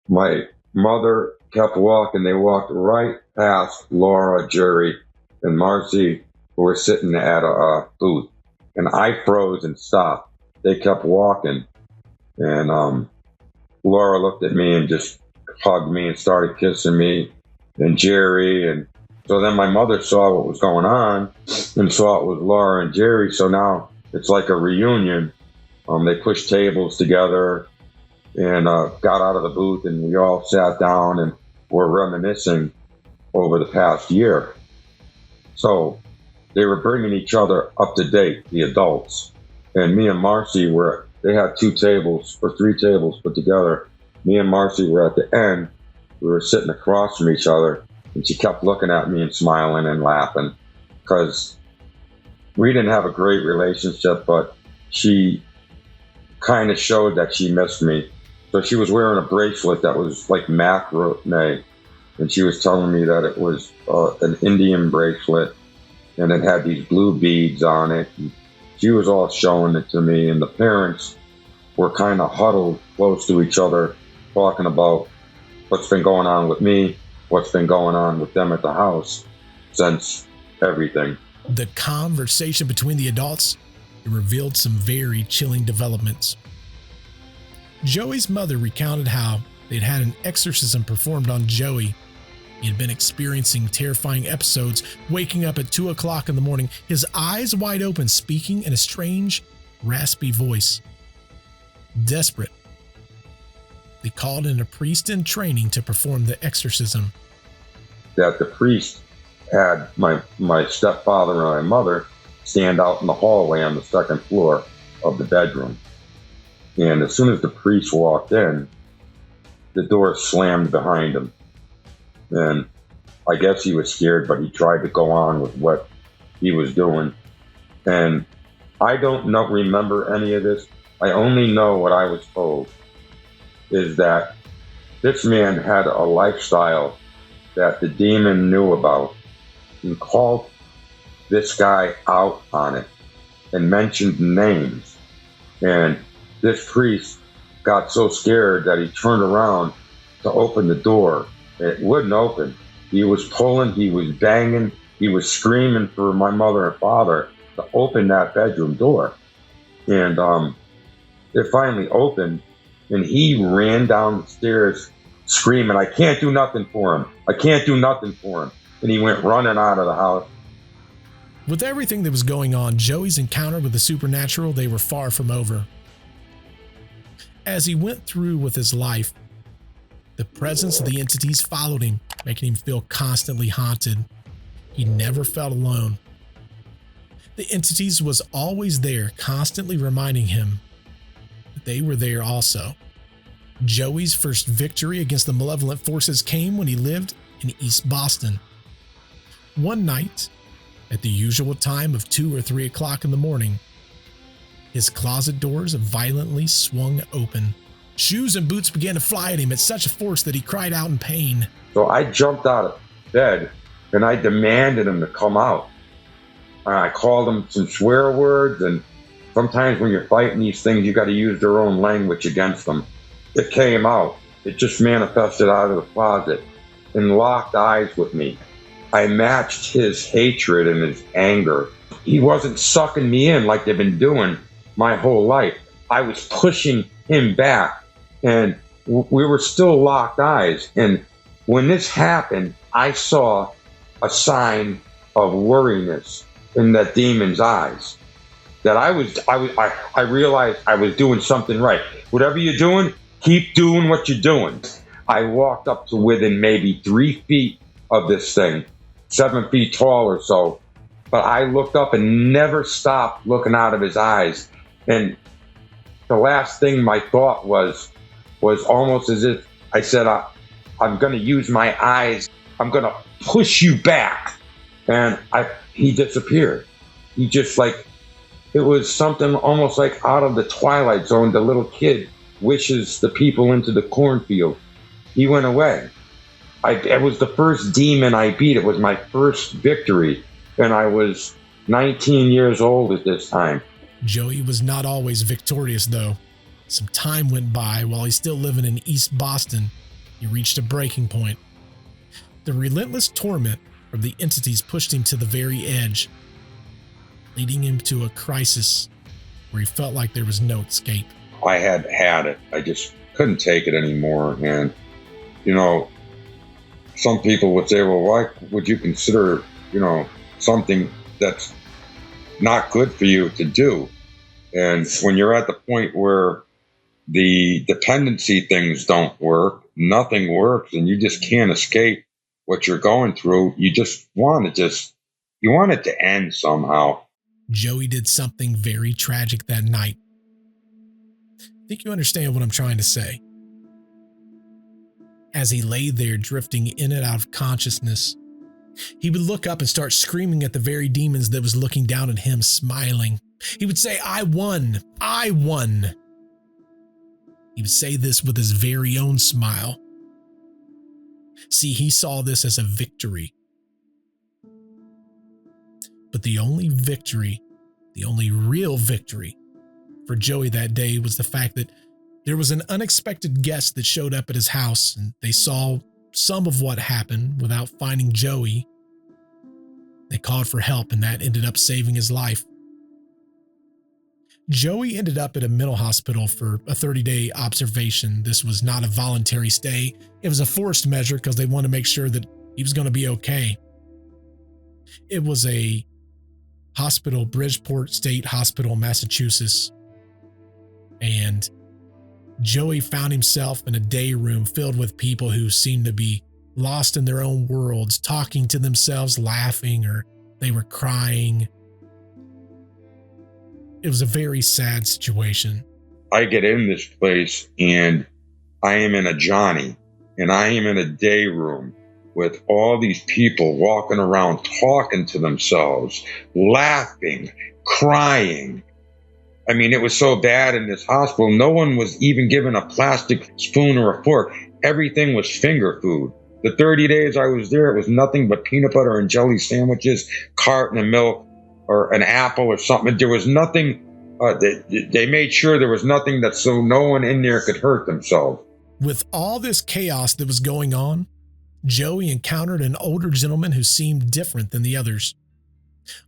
My mother kept walking. They walked right past Laura, Jerry, and Marcy, who were sitting at a booth. And I froze and stopped. They kept walking. And Laura looked at me and just hugged me and started kissing me. And Jerry. And so then my mother saw what was going on and saw it was Laura and Jerry. So now it's like a reunion. They pushed tables together and got out of the booth, and we all sat down and were reminiscing over the past year. So they were bringing each other up to date, the adults. And me and Marcy they had 2 tables or 3 tables put together. Me and Marcy were at the end. We were sitting across from each other, and she kept looking at me and smiling and laughing because we didn't have a great relationship, but she kind of showed that she missed me. So she was wearing a bracelet that was like macrame, and she was telling me that it was an Indian bracelet, and it had these blue beads on it. And she was all showing it to me, and the parents were kind of huddled close to each other, talking about what's been going on with me, what's been going on with them at the house since everything. The conversation between the adults revealed some very chilling developments. Joey's mother recounted how they'd had an exorcism performed on Joey. He had been experiencing terrifying episodes, waking up at 2 o'clock in the morning, his eyes wide open, speaking in a strange, raspy voice. Desperate, they called in a priest in training to perform the exorcism. That the priest had my stepfather and my mother stand out in the hallway on the 2nd floor of the bedroom. And as soon as the priest walked in, the door slammed behind him. And I guess he was scared, but he tried to go on with what he was doing. And I don't remember any of this. I only know what I was told is that this man had a lifestyle that the demon knew about and called this guy out on it and mentioned names. And this priest got so scared that he turned around to open the door. It wouldn't open. He was pulling, he was banging, he was screaming for my mother and father to open that bedroom door. And it finally opened, and he ran down the stairs screaming, "I can't do nothing for him. I can't do nothing for him." And he went running out of the house. With everything that was going on, Joey's encounter with the supernatural, they were far from over. As he went through with his life, the presence of the entities followed him, making him feel constantly haunted. He never felt alone. The entities was always there, constantly reminding him that they were there also. Joey's first victory against the malevolent forces came when he lived in East Boston. One night, at the usual time of 2 or 3 o'clock in the morning, his closet doors violently swung open. Shoes and boots began to fly at him at such a force that he cried out in pain. So I jumped out of bed and I demanded him to come out. I called him some swear words, and sometimes when you're fighting these things, you got to use their own language against them. It came out. It just manifested out of the closet and locked eyes with me. I matched his hatred and his anger. He wasn't sucking me in like they've been doing my whole life. I was pushing him back, and we were still locked eyes. And when this happened, I saw a sign of worriness in that demon's eyes. That I realized I was doing something right. Whatever you're doing, keep doing what you're doing. I walked up to within maybe 3 feet of this thing, 7 feet tall or so. But I looked up and never stopped looking out of his eyes. And the last thing my thought was almost as if I said, I'm going to use my eyes. I'm going to push you back. And he disappeared. He just it was something almost like out of the Twilight Zone. The little kid wishes the people into the cornfield. He went away. It was the first demon I beat. It was my first victory. And I was 19 years old at this time. Joey was not always victorious, though. Some time went by while he's still living in East Boston. He reached a breaking point. The relentless torment of the entities pushed him to the very edge, leading him to a crisis where he felt like there was no escape. I had it. I just couldn't take it anymore. And, some people would say, well, why would you consider, something that's not good for you to do? And when you're at the point where the dependency things don't work, nothing works, and you just can't escape what you're going through, you just want to You want it to end somehow. Joey did something very tragic that night. I think you understand what I'm trying to say. As he lay there drifting in and out of consciousness, he would look up and start screaming at the very demons that was looking down at him, smiling. He would say, "I won, I won." He would say this with his very own smile. See, he saw this as a victory. But the only victory, the only real victory for Joey that day was the fact that there was an unexpected guest that showed up at his house, and they saw some of what happened without finding Joey. They called for help, and that ended up saving his life. Joey ended up at a mental hospital for a 30-day observation. This was not a voluntary stay. It was a forced measure because they wanted to make sure that he was going to be okay. It was a hospital, Bridgeport State Hospital, Massachusetts. And Joey found himself in a day room filled with people who seemed to be lost in their own worlds, talking to themselves, laughing, or they were crying. It was a very sad situation. I get in this place and I am in a Johnny, and I am in a day room with all these people walking around, talking to themselves, laughing, crying. I mean, it was so bad in this hospital. No one was even given a plastic spoon or a fork. Everything was finger food. The 30 days I was there, it was nothing but peanut butter and jelly sandwiches, carton of milk, or an apple or something. There was nothing. They made sure there was nothing that so no one in there could hurt themselves. With all this chaos that was going on, Joey encountered an older gentleman who seemed different than the others.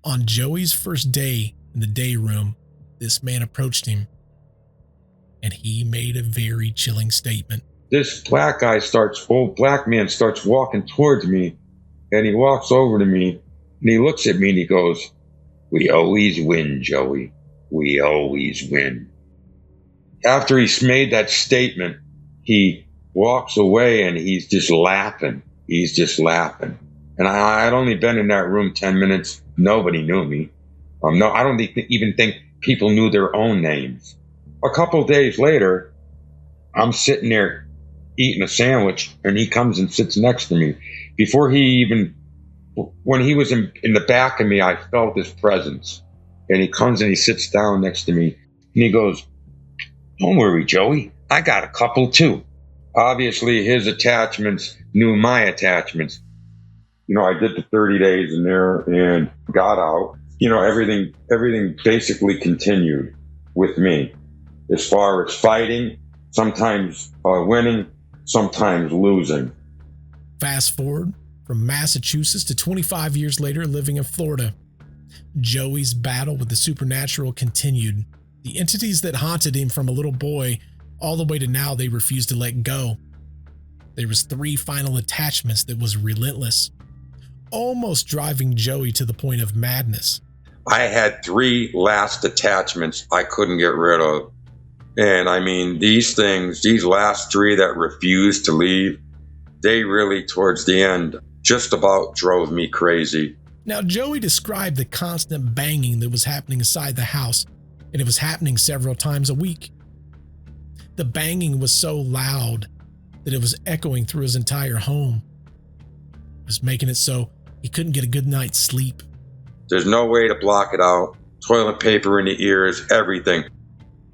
On Joey's first day in the day room, this man approached him, and he made a very chilling statement. This black man starts walking towards me, and he walks over to me, and he looks at me, and he goes, "We always win, Joey. We always win." After he's made that statement, he walks away, and he's just laughing. He's just laughing. And I'd only been in that room 10 minutes. Nobody knew me. No, I don't even think people knew their own names. A couple days later, I'm sitting there eating a sandwich, and he comes and sits next to me. When he was in the back of me, I felt his presence. And he comes and he sits down next to me, and he goes, "Don't worry, Joey. I got a couple too." Obviously, his attachments knew my attachments. I did the 30 days in there and got out. Everything basically continued with me as far as fighting, sometimes winning, sometimes losing. Fast forward from Massachusetts to 25 years later, living in Florida. Joey's battle with the supernatural continued. The entities that haunted him from a little boy all the way to now, they refused to let go. There was 3 final attachments that was relentless, almost driving Joey to the point of madness. I had 3 last attachments I couldn't get rid of. And I mean, these last 3 that refused to leave, they really, towards the end, just about drove me crazy. Now, Joey described the constant banging that was happening inside the house, and it was happening several times a week. The banging was so loud that it was echoing through his entire home. It was making it so he couldn't get a good night's sleep. There's no way to block it out. Toilet paper in the ears, everything.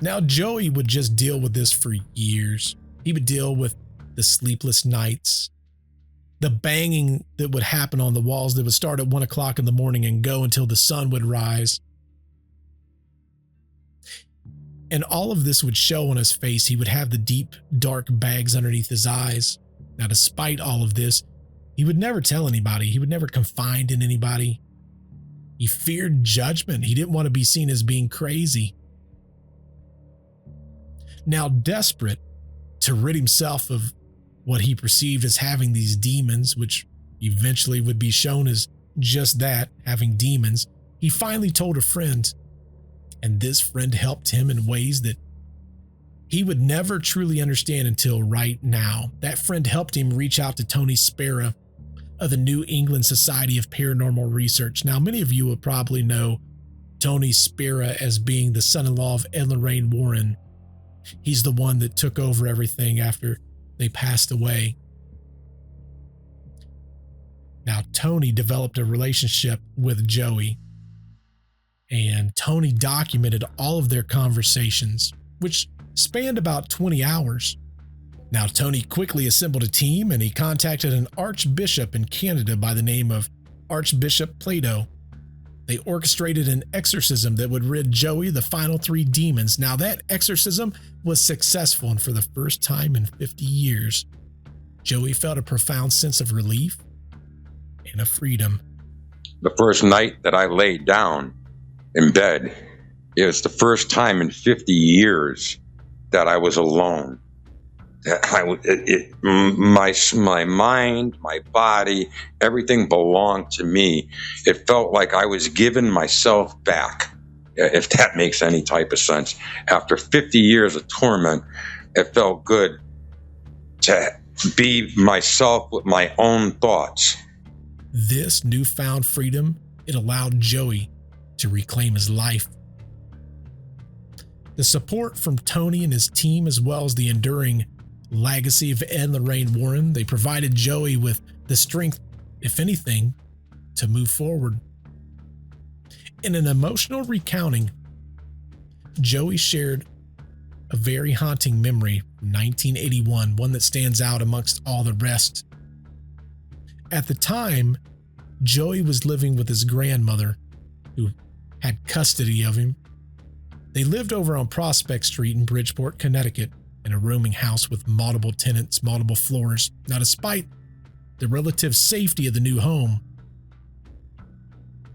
Now, Joey would just deal with this for years. He would deal with the sleepless nights, the banging that would happen on the walls that would start at 1 o'clock in the morning and go until the sun would rise. And all of this would show on his face. He would have the deep, dark bags underneath his eyes. Now, despite all of this, he would never tell anybody. He would never confide in anybody. He feared judgment. He didn't want to be seen as being crazy. Now, desperate to rid himself of what he perceived as having these demons, which eventually would be shown as just that, having demons, he finally told a friend. And this friend helped him in ways that he would never truly understand until right now. That friend helped him reach out to Tony Spera, of the New England Society of Paranormal Research. Now, many of you will probably know Tony Spera as being the son-in-law of Ed and Lorraine Warren. He's the one that took over everything after they passed away. Now, Tony developed a relationship with Joey, and Tony documented all of their conversations, which spanned about 20 hours. Now, Tony quickly assembled a team, and he contacted an archbishop in Canada by the name of Archbishop Plato. They orchestrated an exorcism that would rid Joey of the final 3 demons. Now, that exorcism was successful, and for the first time in 50 years, Joey felt a profound sense of relief and of freedom. The first night that I laid down in bed, it was the first time in 50 years that I was alone. My mind, my body, everything belonged to me. It felt like I was giving myself back, if that makes any type of sense. After 50 years of torment, it felt good to be myself with my own thoughts. This newfound freedom, it allowed Joey to reclaim his life. The support from Tony and his team, as well as the enduring legacy of Ed and Lorraine Warren, they provided Joey with the strength, if anything, to move forward. In an emotional recounting, Joey shared a very haunting memory from 1981, one that stands out amongst all the rest. At the time, Joey was living with his grandmother, who had custody of him. They lived over on Prospect Street in Bridgeport, Connecticut, in a rooming house with multiple tenants, multiple floors. Now, despite the relative safety of the new home,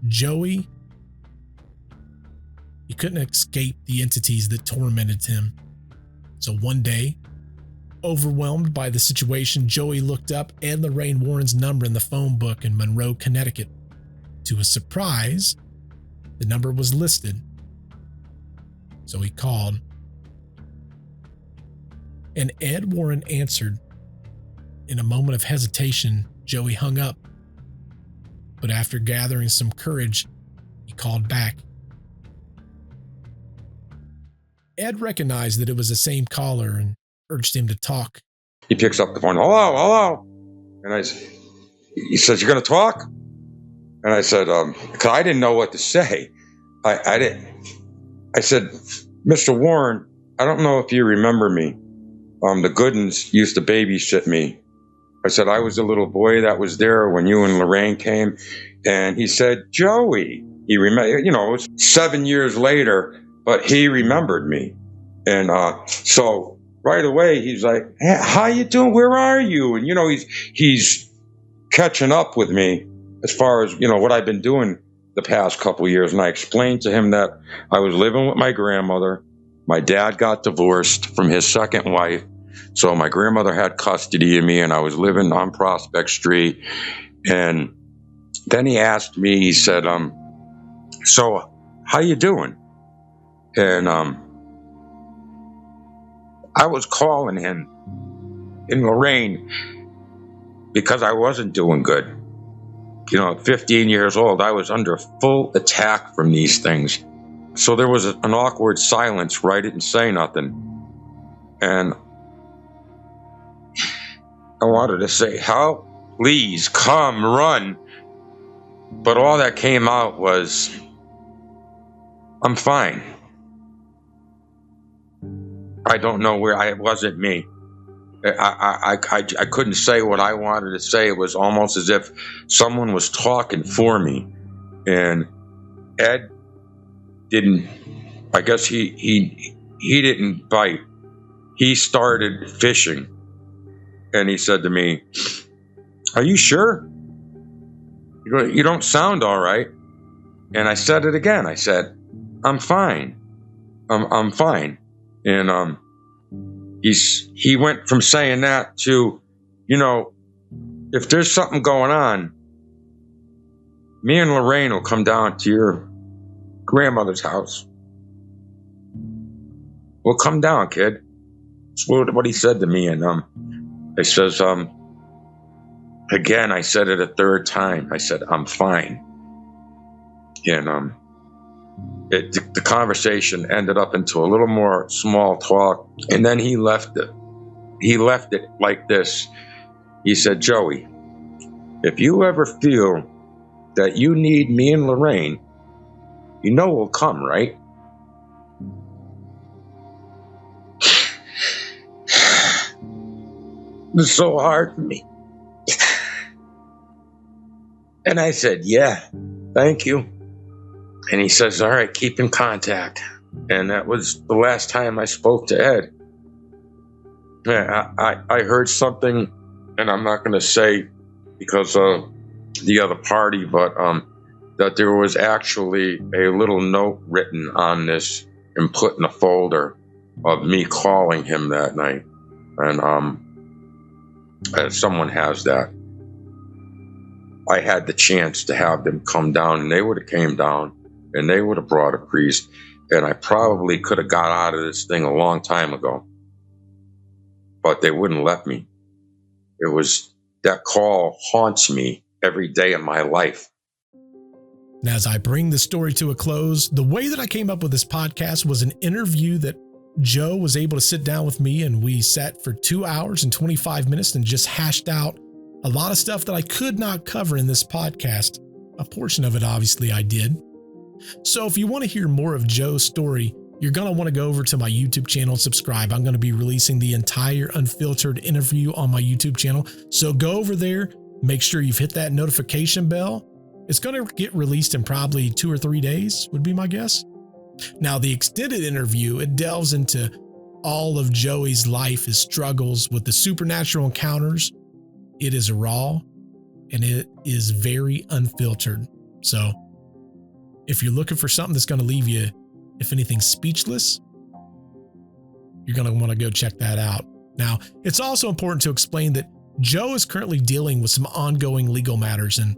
Joey, he couldn't escape the entities that tormented him. So one day, overwhelmed by the situation, Joey looked up Ed and Lorraine Warren's number in the phone book in Monroe, Connecticut. To his surprise, the number was listed. So he called. And Ed Warren answered. In a moment of hesitation, Joey hung up. But after gathering some courage, he called back. Ed recognized that it was the same caller and urged him to talk. He picks up the phone. Hello. And he says, "You're going to talk?" And I said, because I didn't know what to say. I said, "Mr. Warren, I don't know if you remember me. The Goodens used to babysit me." I said, "I was a little boy that was there when you and Lorraine came." And he said, "Joey." He remembered, it was 7 years later, but he remembered me. And so right away, he's like, "Hey, how you doing? Where are you?" And, he's catching up with me as far as, what I've been doing the past couple of years. And I explained to him that I was living with my grandmother. My dad got divorced from his second wife. So my grandmother had custody of me, and I was living on Prospect Street. And then he asked me, he said, "So how you doing?" And I was calling him in Lorraine because I wasn't doing good. 15 years old, I was under full attack from these things. So there was an awkward silence where I didn't say nothing. And I wanted to say, "Help, please, come, run." But all that came out was, "I'm fine." I don't know where it wasn't me. I couldn't say what I wanted to say. It was almost as if someone was talking for me. And Ed didn't, I guess he didn't bite. He started fishing. And he said to me, "Are you sure? You don't sound all right." And I said it again. I said, "I'm fine. I'm fine." And he went from saying that to, "If there's something going on, me and Lorraine will come down to your grandmother's house. We'll come down, kid." That's what he said to me. And he says, again, I said it a third time. I said, I'm fine. And the conversation ended up into a little more small talk. And then he left it. He left it like this. He said, Joey, if you ever feel that you need me and Lorraine, you know we'll come, right? It's so hard for me. And I said, yeah, thank you. And he says, all right, keep in contact. And that was the last time I spoke to Ed. Yeah, I heard something, and I'm not going to say because of the other party, but that there was actually a little note written on this and put in a folder of me calling him that night. And someone has that. I had the chance to have them come down, and they would have came down, and they would have brought a priest, and I probably could have got out of this thing a long time ago. But they wouldn't let me. It was, that call haunts me every day of my life. And as I bring the story to a close, the way that I came up with this podcast was an interview that Joe was able to sit down with me, and we sat for 2 hours and 25 minutes and just hashed out a lot of stuff that I could not cover in this podcast. A portion of it, obviously, I did. So if you want to hear more of Joe's story, you're going to want to go over to my YouTube channel and subscribe. I'm going to be releasing the entire unfiltered interview on my YouTube channel. So go over there, make sure you've hit that notification bell. It's going to get released in probably 2 or 3 days, would be my guess. Now, the extended interview, it delves into all of Joey's life, his struggles with the supernatural encounters. It is raw and it is very unfiltered. So if you're looking for something that's going to leave you, if anything, speechless, you're going to want to go check that out. Now, it's also important to explain that Joe is currently dealing with some ongoing legal matters. And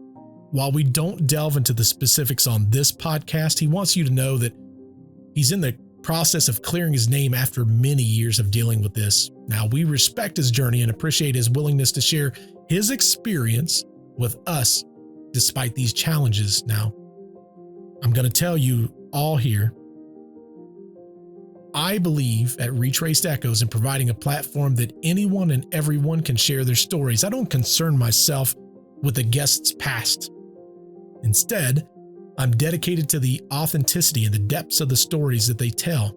while we don't delve into the specifics on this podcast, he wants you to know that he's in the process of clearing his name after many years of dealing with this. Now, we respect his journey and appreciate his willingness to share his experience with us despite these challenges. Now, I'm going to tell you all here, I believe at Retraced Echoes in providing a platform that anyone and everyone can share their stories. I don't concern myself with the guest's past. Instead, I'm dedicated to the authenticity and the depths of the stories that they tell.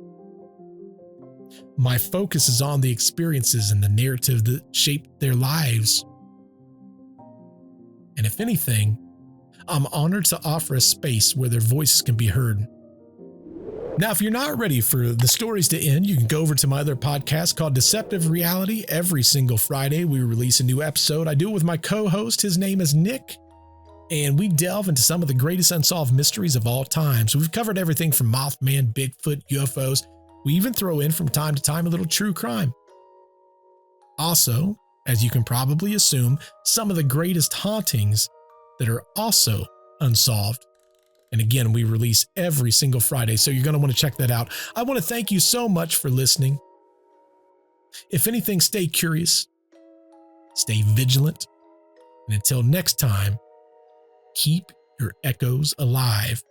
My focus is on the experiences and the narrative that shaped their lives. And if anything, I'm honored to offer a space where their voices can be heard. Now, if you're not ready for the stories to end, you can go over to my other podcast called Deceptive Reality. Every single Friday, we release a new episode. I do it with my co-host. His name is Nick. And we delve into some of the greatest unsolved mysteries of all time. So we've covered everything from Mothman, Bigfoot, UFOs. We even throw in from time to time a little true crime. Also, as you can probably assume, some of the greatest hauntings that are also unsolved. And again, we release every single Friday, so you're going to want to check that out. I want to thank you so much for listening. If anything, stay curious, stay vigilant, and until next time, keep your echoes alive.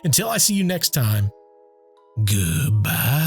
Until I see you next time, goodbye.